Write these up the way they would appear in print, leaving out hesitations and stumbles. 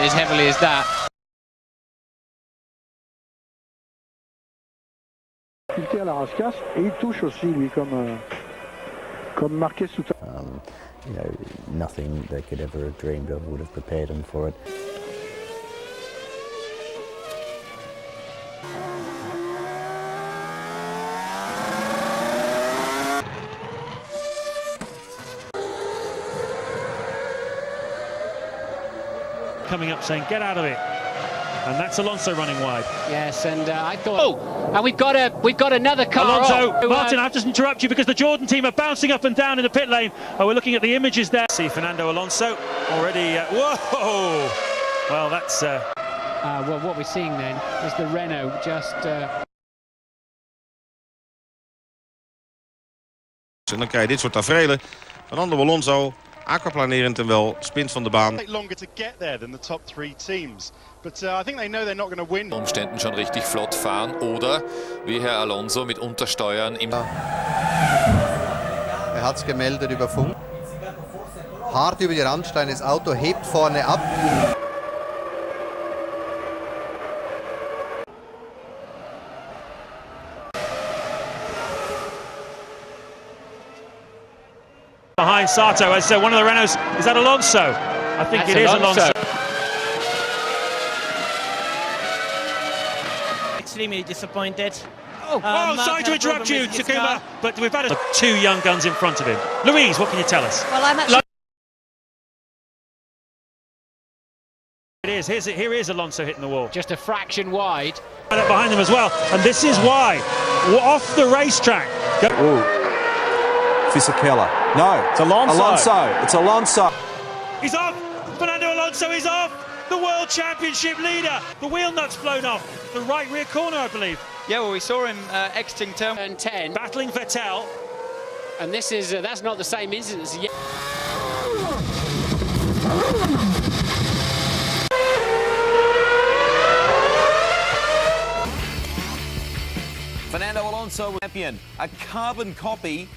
as heavily as that. À la rascasse et il touche aussi lui comme marqué sous. You know, nothing they could ever have dreamed of would have prepared him for it. Coming up saying, get out of it. And that's Alonso running wide. Yes, and I thought... Oh, and we've got another car. Alonso, off. Martin, I have to interrupt you because the Jordan team are bouncing up and down in the pit lane. Oh, we're looking at the images there. See Fernando Alonso already... whoa! Well, that's... Well, what we're seeing then is the Renault just... En dan krijg je dit soort taferelen. Fernando Alonso, aquaplanerend en wel, spint van de baan. Longer to get there than the top three teams, but I think they know they're not going to win. Umständen schon richtig flott fahren oder wie Herr Alonso mit Untersteuern im... Er hat es gemeldet über Funk. Hart über die Randsteine, das Auto hebt vorne ab. Behind Sato, as one of the Renaults, is that Alonso? I think That's it is Alonso. Extremely disappointed. Sorry to interrupt you, Takuma, but we've had two young guns in front of him. Louise, what can you tell us? Well, I'm actually... It is. Here is Alonso hitting the wall. Just a fraction wide. Behind them as well, and this is why. Off the racetrack. Fisichella. No, it's Alonso. It's Alonso. He's off. Fernando Alonso is off. The World Championship leader. The wheel nut's blown off. The right rear corner, I believe. Yeah, well, we saw him exiting turn 10. Battling Vettel. And this is that's not the same incident as yet. Fernando Alonso, champion, a carbon copy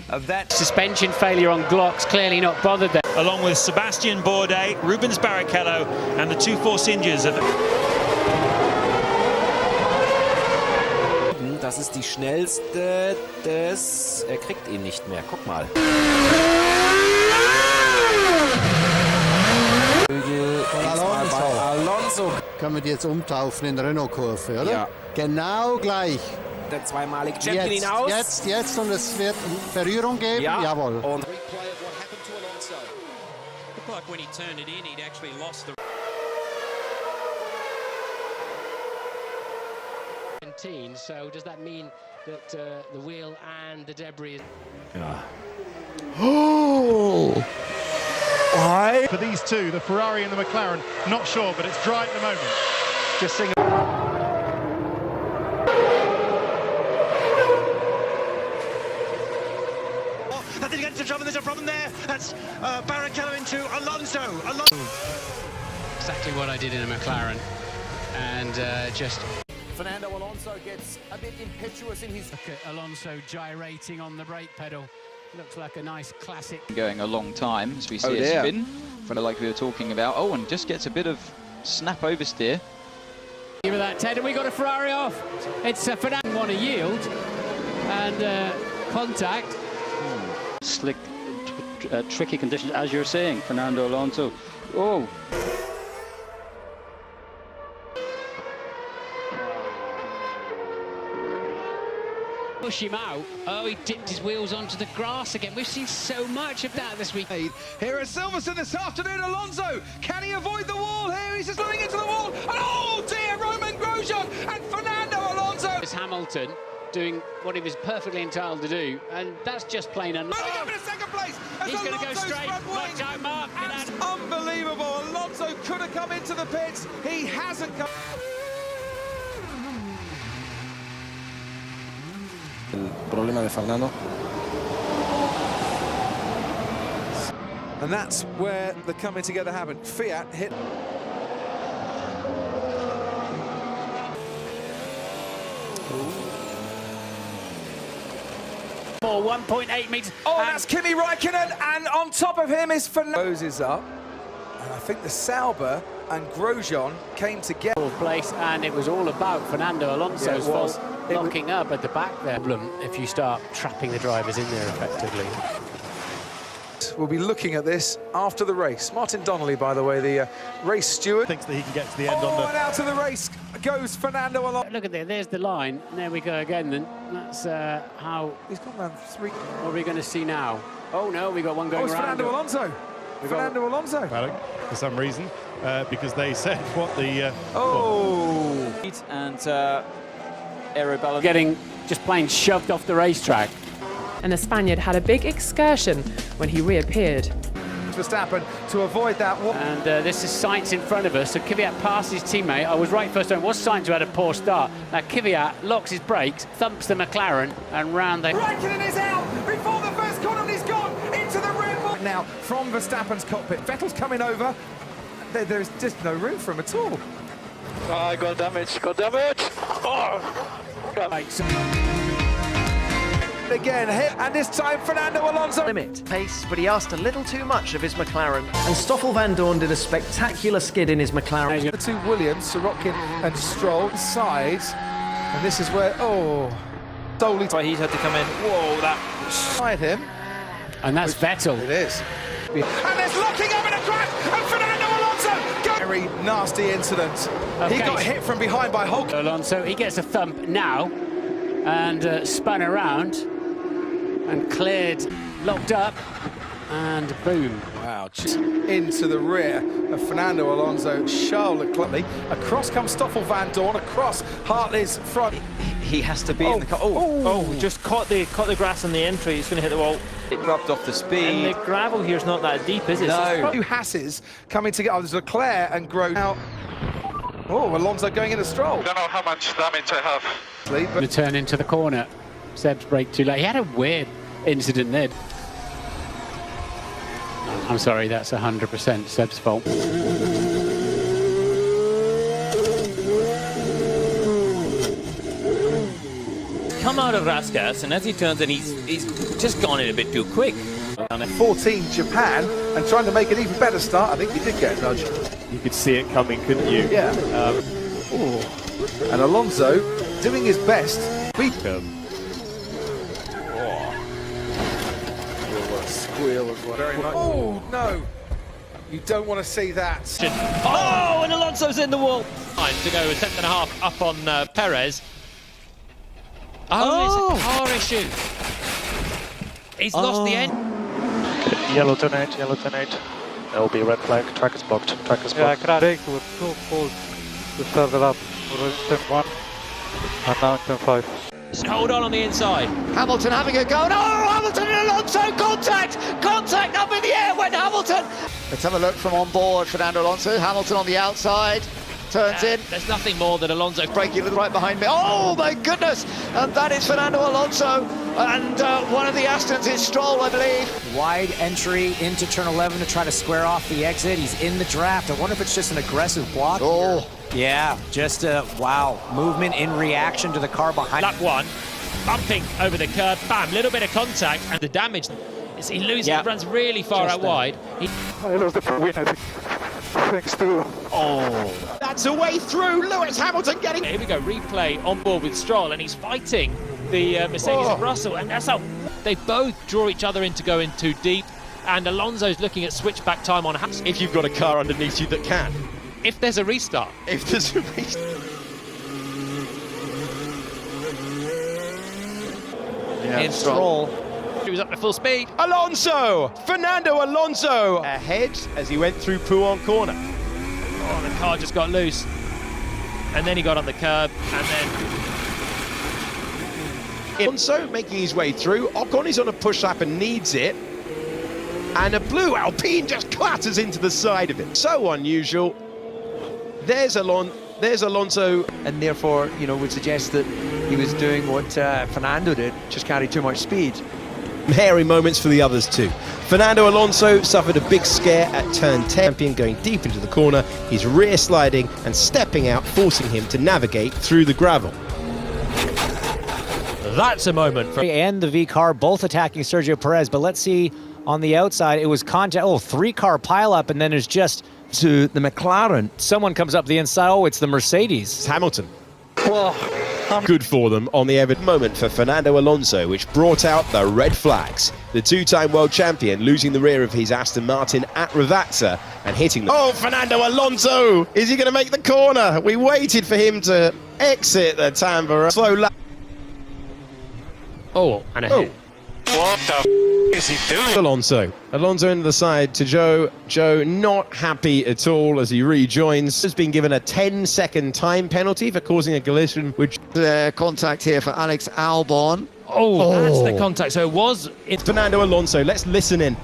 of that. Suspension failure on Glock's clearly not bothered there. Along with Sebastian Bourdais, Rubens Barrichello and the two Force Indians. Das ist die schnellste des... Er kriegt ihn nicht mehr, guck mal. Alonso. Können wir die jetzt umtaufen in Renault-Kurve, oder? Ja. Genau gleich. Der zweimalige Champion hinaus. Jetzt und es wird Berührung geben. Ja. Jawohl. Und Looked like when he turned it in, he'd actually lost the... So does that mean that the wheel and the debris... Oh! Why? For these two, the Ferrari and the McLaren, not sure, but it's dry at the moment. Just sing. I think against the trouble, there's a problem there. That's Barrichello into Alonso. Exactly what I did in a McLaren. And just... Fernando Alonso gets a bit impetuous in his... Look at Alonso gyrating on the brake pedal. Looks like a nice classic. Going a long time as we see a spin, like we were talking about. Oh, and just gets a bit of snap oversteer. Give it that, Ted, and we got a Ferrari off. It's Fernando want to yield and contact. Slick, tricky conditions, as you're saying, Fernando Alonso. Oh. Push him out. Oh, he dipped his wheels onto the grass again. We've seen so much of that this week. Here at Silverstone this afternoon, Alonso. Can he avoid the wall here? He's just running into the wall. And oh dear, Roman Grosjean and Fernando Alonso. It's Hamilton doing what he was perfectly entitled to do, and that's just plain unlucky. Moving up in second place. He's going to go straight. Watch out, Mark. Unbelievable. Alonso could have come into the pits. He hasn't come. Problema de Fernando. And that's where the coming together happened. Fiat hit. 1.8 metres. Oh, that's Kimi Räikkönen, and on top of him is Fernando. Roses up. And I think the Sauber and Grosjean came together. Fourth place, and it was all about Fernando Alonso's fault, locking up at the back there. Problem if you start trapping the drivers in there effectively. We'll be looking at this after the race. Martin Donnelly, by the way, the race steward, thinks that he can get to the end on the... and out of the race goes Fernando Alonso. Look at there, there's the line, and there we go again then. That's how... He's gone round 3. What are we going to see now? Oh no, we got one going it's around. Fernando Alonso. Fernando Alonso. For some reason, because they said what the... And Arabella Getting just plain shoved off the racetrack. And the Spaniard had a big excursion when he reappeared. Verstappen to avoid that one. And this is Sainz in front of us, so Kvyat passed his teammate. I was right first time. It was Sainz who had a poor start. Now Kvyat locks his brakes, thumps the McLaren, and round they... Raikkonen is out before the first corner, and he's gone into the Red Bull. Now from Verstappen's cockpit, Vettel's coming over. There's just no room for him at all. I got damage, Again, hit, and this time Fernando Alonso. Limit pace, but he asked a little too much of his McLaren. And Stoffel Van Dorn did a spectacular skid in his McLaren. The two Williams, Sorokin and Stroll, sides, and this is where solely he's had to come in. Whoa, that side him, and that's Vettel. It is, and there's locking up in a crash, and Fernando Alonso. Very nasty incident. Okay. He got hit from behind by Hulk. Alonso, he gets a thump now, and spun around. And cleared, locked up, and boom. Wow, into the rear of Fernando Alonso, Charles Leclerc. Across comes Stoffel Van Dorn, across Hartley's front. he has to be in the car. Just caught the grass on the entry. It's going to hit the wall. It rubbed off the speed. And the gravel here is not that deep, is it? No. Two Hasses coming together. There's Leclerc and Grosjean. Now, Alonso going in a Stroll. I don't know how much damage I have. Going to turn into the corner. Seb's brake too late. He had a weird incident there. I'm sorry, that's 100% Seb's fault. Come out of Raskas, and as he turns in, he's just gone in a bit too quick. 14 Japan, and trying to make an even better start. I think he did get a nudge. You could see it coming, couldn't you? Yeah. And Alonso doing his best. Squeal as well. Very much. Oh no! You don't want to see that. Oh, and Alonso's in the wall. Time to go, a tenth and a half up on Perez. Oh, it's a car issue. He's lost the end. Yellow turn 8, yellow turn 8. There will be red flag, track is blocked, track is blocked. Yeah, brake was too cold to start the lap. We're in turn 1 and now in turn 5. Hold on the inside. Hamilton having a go. No, Hamilton and Alonso, contact! Contact up in the air when Hamilton. Let's have a look from on board. Fernando Alonso, Hamilton on the outside. Turns in. There's nothing more than Alonso breaking right behind me. Oh my goodness! And that is Fernando Alonso. And one of the Astons is Stroll, I believe. Wide entry into turn 11 to try to square off the exit. He's in the draft. I wonder if it's just an aggressive block. Oh. Here. Yeah, just wow. Movement in reaction to the car behind. Lap one, bumping over the curb. Bam, little bit of contact. And the damage is he loses, he runs really far out wide. I lost the win, I think. Thanks to... That's a way through. Lewis Hamilton getting... Here we go, replay on board with Stroll, and he's fighting the Mercedes of Russell, and that's how they both draw each other into going too deep, and Alonso's looking at switchback time on Hamilton. If you've got a car underneath you that can. If there's a restart. If there's a restart. In Stroll. He was up to full speed. Alonso! Fernando Alonso! Ahead as he went through Pouhon corner. Oh, the car just got loose. And then he got on the curb, and then... Alonso making his way through. Ocon is on a push lap and needs it. And a blue Alpine just clatters into the side of it. So unusual. There's Alonso. And therefore, would suggest that he was doing what Fernando did, just carried too much speed. Hairy moments for the others too. Fernando Alonso suffered a big scare at turn 10. Champion going deep into the corner. He's rear sliding and stepping out, forcing him to navigate through the gravel. That's a moment for... And the V car both attacking Sergio Perez, but let's see on the outside, it was contact. 3-car pileup, and then there's just to the McLaren. Someone comes up the inside. Oh, it's the Mercedes. It's Hamilton. Good for them on the ever moment for Fernando Alonso, which brought out the red flags. The two-time world champion losing the rear of his Aston Martin at Ravazza and hitting them. Oh, Fernando Alonso! Is he going to make the corner? We waited for him to exit the Tambora. Slow lap. Oh, and a hit. What the is he doing? Alonso into the side to Joe. Joe not happy at all as he rejoins. Has been given a 10-second time penalty for causing a collision, which contact here for Alex Albon. Oh, that's the contact. So it was Fernando Alonso. Let's listen in.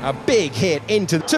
A big hit into the